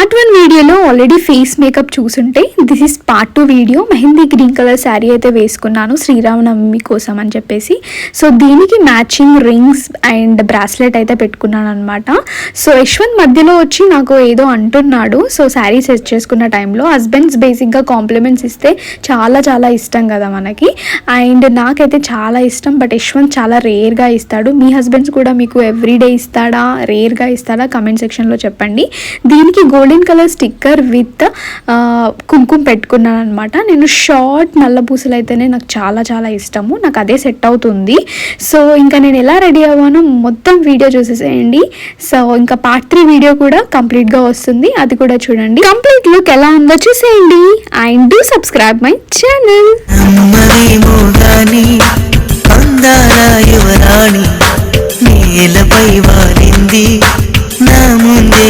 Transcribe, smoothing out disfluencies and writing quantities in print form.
Part 1 వీడియోలో already face makeup చూసుంటే this is part 2 video. Mehndi green colour sari అయితే వేసుకున్నాను శ్రీరామనవమి కోసం అని చెప్పేసి. సో దీనికి మ్యాచింగ్ రింగ్స్ అండ్ బ్రాస్లెట్ అయితే పెట్టుకున్నాను అనమాట. సో యశ్వంత్ మధ్యలో వచ్చి నాకు ఏదో అంటున్నాడు. సో శారీ సెట్ చేసుకున్న టైంలో హస్బెండ్స్ బేసిక్గా కాంప్లిమెంట్స్ ఇస్తే చాలా చాలా ఇష్టం కదా మనకి, అండ్ నాకైతే చాలా ఇష్టం. బట్ యశ్వంత్ చాలా రేర్గా ఇస్తాడు. మీ హస్బెండ్స్ కూడా మీకు ఎవ్రీడే ఇస్తాడా, రేర్గా ఇస్తాడా? కమెంట్ సెక్షన్లో చెప్పండి. దీనికి గోల్డెన్ కలర్ స్టిక్కర్ విత్ కుంకుమ పెట్టుకున్నాను అనమాట. నేను షార్ట్ నల్ల పూసలు అయితేనే నాకు చాలా చాలా ఇష్టము, నాకు అదే సెట్ అవుతుంది. సో ఇంకా నేను ఎలా రెడీ అవ్వానో మొత్తం వీడియో చూసేసేయండి. సో ఇంకా పార్ట్ 3 వీడియో కూడా కంప్లీట్గా వస్తుంది, అది కూడా చూడండి. కంప్లీట్ లుక్ ఎలా ఉందో చూసేయండి and do subscribe my channel. నేలపై వాలింది నా ముందే